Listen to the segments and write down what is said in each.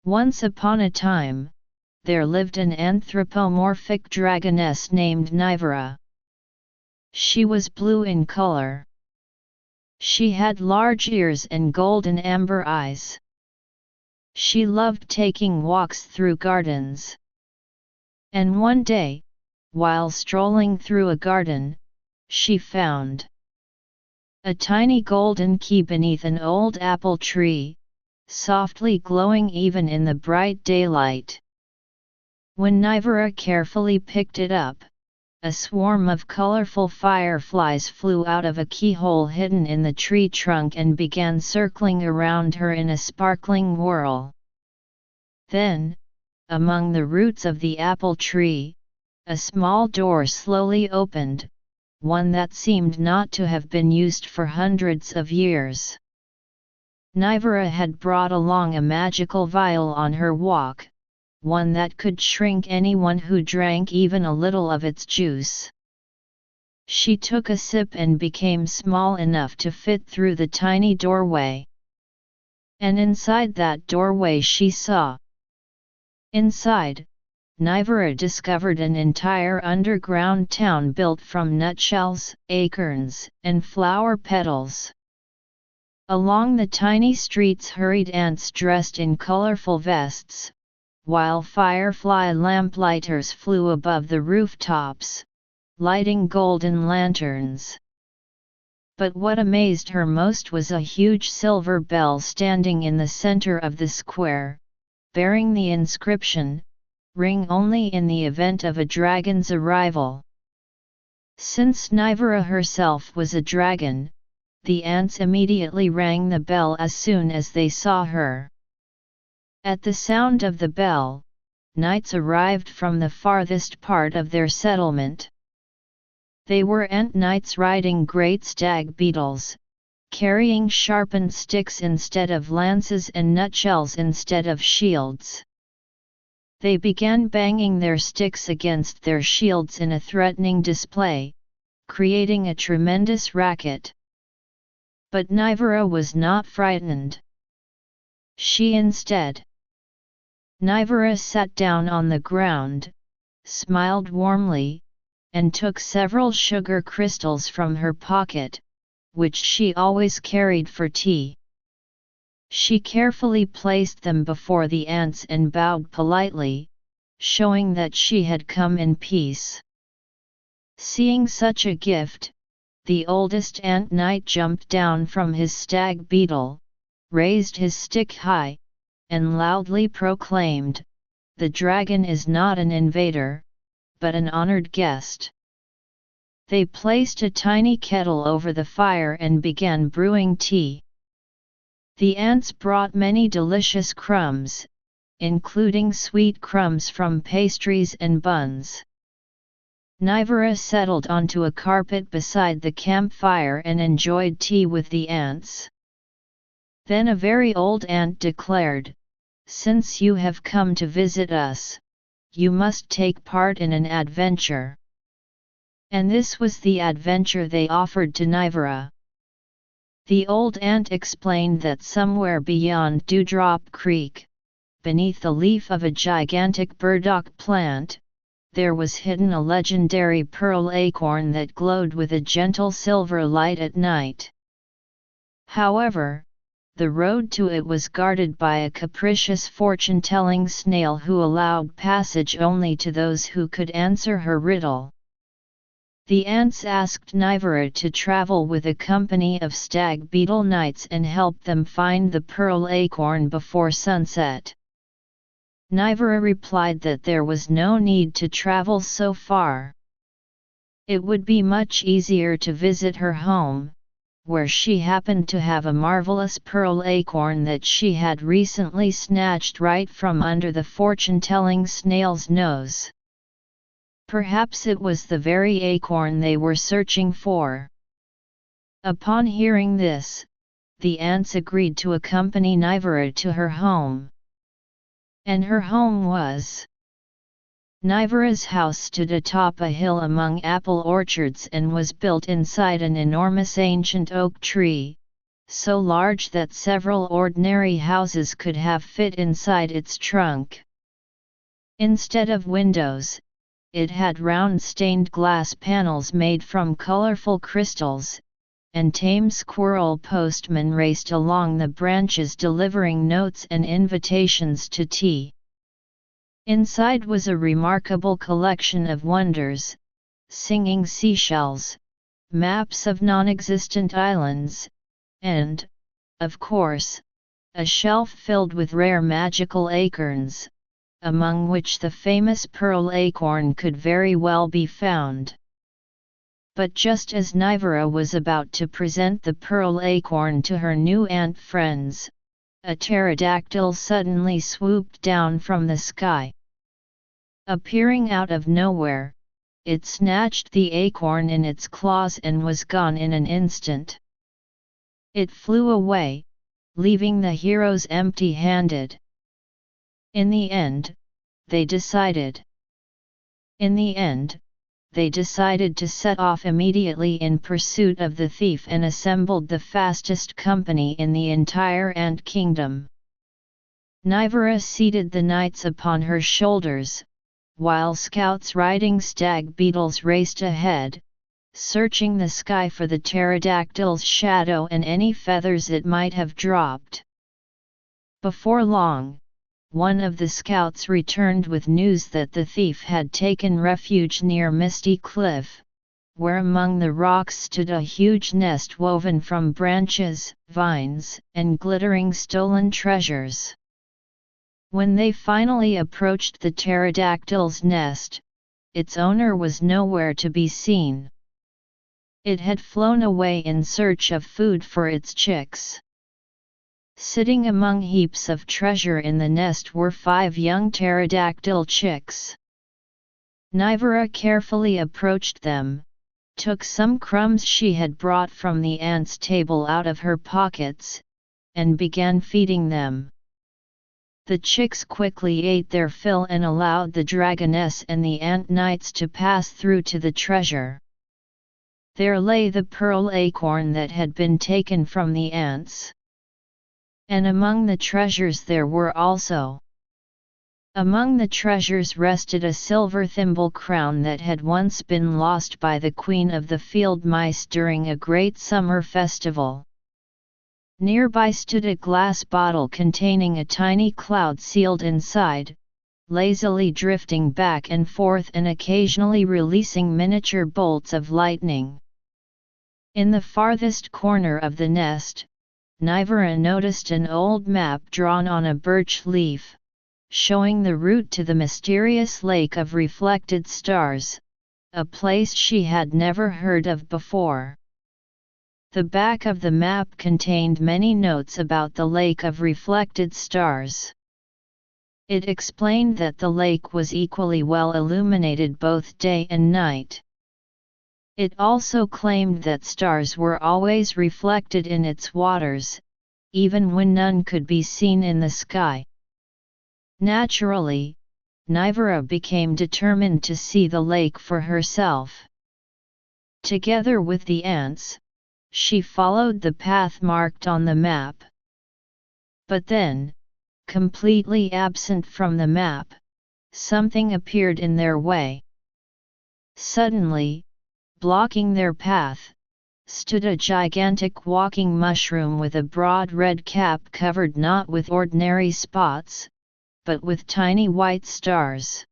Once upon a time, there lived an anthropomorphic dragoness named Nivara. She was blue in color. She had large ears and golden amber eyes. She loved taking walks through gardens. And one day, while strolling through a garden, she found a tiny golden key beneath an old apple tree, softly glowing even in the bright daylight. When Nivara carefully picked it up, a swarm of colorful fireflies flew out of a keyhole hidden in the tree trunk and began circling around her in a sparkling whirl. Then, among the roots of the apple tree, a small door slowly opened, one that seemed not to have been used for hundreds of years. Nivara had brought along a magical vial on her walk, one that could shrink anyone who drank even a little of its juice. She took a sip and became small enough to fit through the tiny doorway. And inside that doorway she saw. Inside, Nivara discovered an entire underground town built from nutshells, acorns, and flower petals. Along the tiny streets hurried ants dressed in colorful vests, while firefly lamplighters flew above the rooftops, lighting golden lanterns. But what amazed her most was a huge silver bell standing in the center of the square, bearing the inscription, "Ring only in the event of a dragon's arrival." Since Nivara herself was a dragon, the ants immediately rang the bell as soon as they saw her. At the sound of the bell, knights arrived from the farthest part of their settlement. They were ant knights riding great stag beetles, carrying sharpened sticks instead of lances and nutshells instead of shields. They began banging their sticks against their shields in a threatening display, creating a tremendous racket. But Nivara was not frightened. Nivara sat down on the ground, smiled warmly, and took several sugar crystals from her pocket, which she always carried for tea. She carefully placed them before the ants and bowed politely, showing that she had come in peace. Seeing such a gift, the oldest ant knight jumped down from his stag beetle, raised his stick high, and loudly proclaimed, "The dragon is not an invader, but an honored guest." They placed a tiny kettle over the fire and began brewing tea. The ants brought many delicious crumbs, including sweet crumbs from pastries and buns. Nivara settled onto a carpet beside the campfire and enjoyed tea with the ants. Then a very old ant declared, "Since you have come to visit us, you must take part in an adventure." And this was the adventure they offered to Nivara. The old ant explained that somewhere beyond Dewdrop Creek, beneath the leaf of a gigantic burdock plant, there was hidden a legendary pearl acorn that glowed with a gentle silver light at night. However, the road to it was guarded by a capricious fortune-telling snail who allowed passage only to those who could answer her riddle. The ants asked Nivara to travel with a company of stag beetle knights and help them find the pearl acorn before sunset. Nivara replied that there was no need to travel so far. It would be much easier to visit her home, where she happened to have a marvelous pearl acorn that she had recently snatched right from under the fortune-telling snail's nose. Perhaps it was the very acorn they were searching for. Upon hearing this, the ants agreed to accompany Nivara to her home. And her home was. Nivara's house stood atop a hill among apple orchards and was built inside an enormous ancient oak tree, so large that several ordinary houses could have fit inside its trunk. Instead of windows, it had round stained glass panels made from colorful crystals, and tame squirrel postmen raced along the branches delivering notes and invitations to tea. Inside was a remarkable collection of wonders: singing seashells, maps of non-existent islands, and, of course, a shelf filled with rare magical acorns, among which the famous pearl acorn could very well be found. But just as Nivara was about to present the pearl acorn to her new ant friends, a pterodactyl suddenly swooped down from the sky. Appearing out of nowhere, it snatched the acorn in its claws and was gone in an instant. It flew away, leaving the heroes empty-handed. In the end, they decided to set off immediately in pursuit of the thief and assembled the fastest company in the entire ant kingdom. Nivara seated the knights upon her shoulders, while scouts riding stag beetles raced ahead, searching the sky for the pterodactyl's shadow and any feathers it might have dropped. Before long, one of the scouts returned with news that the thief had taken refuge near Misty Cliff, where among the rocks stood a huge nest woven from branches, vines, and glittering stolen treasures. When they finally approached the pterodactyl's nest, its owner was nowhere to be seen. It had flown away in search of food for its chicks. Sitting among heaps of treasure in the nest were 5 young pterodactyl chicks. Nivara carefully approached them, took some crumbs she had brought from the ants' table out of her pockets, and began feeding them. The chicks quickly ate their fill and allowed the dragoness and the ant knights to pass through to the treasure. There lay the pearl acorn that had been taken from the ants. And among the treasures there were also. Among the treasures rested a silver thimble crown that had once been lost by the queen of the field mice during a great summer festival. Nearby stood a glass bottle containing a tiny cloud sealed inside, lazily drifting back and forth and occasionally releasing miniature bolts of lightning. In the farthest corner of the nest, Nivara noticed an old map drawn on a birch leaf, showing the route to the mysterious lake of reflected stars, a place she had never heard of before. The back of the map contained many notes about the lake of reflected stars. It explained that the lake was equally well illuminated both day and night. It also claimed that stars were always reflected in its waters, even when none could be seen in the sky. Naturally, Nivara became determined to see the lake for herself. Together with the ants, she followed the path marked on the map. But then, completely absent from the map, something appeared in their way. Suddenly, blocking their path, stood a gigantic walking mushroom with a broad red cap covered not with ordinary spots, but with tiny white stars.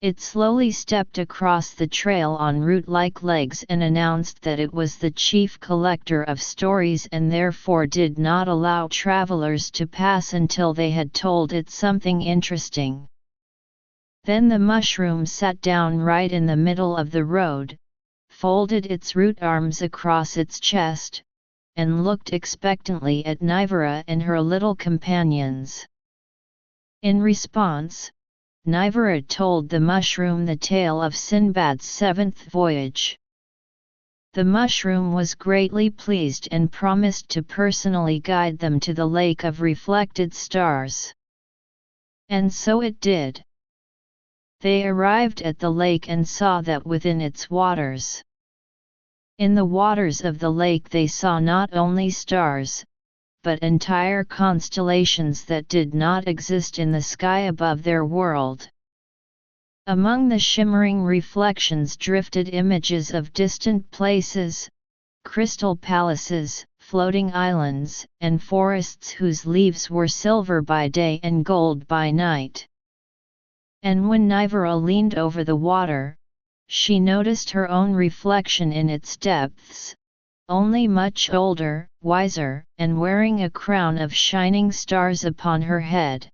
It slowly stepped across the trail on root-like legs and announced that it was the chief collector of stories and therefore did not allow travelers to pass until they had told it something interesting. Then the mushroom sat down right in the middle of the road, folded its root arms across its chest, and looked expectantly at Nivara and her little companions. In response, Nivara told the mushroom the tale of Sinbad's 7th voyage. The mushroom was greatly pleased and promised to personally guide them to the lake of reflected stars. And so it did. They arrived at the lake and saw that within its waters, In the waters of the lake they saw not only stars, but entire constellations that did not exist in the sky above their world. Among the shimmering reflections drifted images of distant places, crystal palaces, floating islands, and forests whose leaves were silver by day and gold by night. And when Nivara leaned over the water, she noticed her own reflection in its depths, only much older, wiser, and wearing a crown of shining stars upon her head.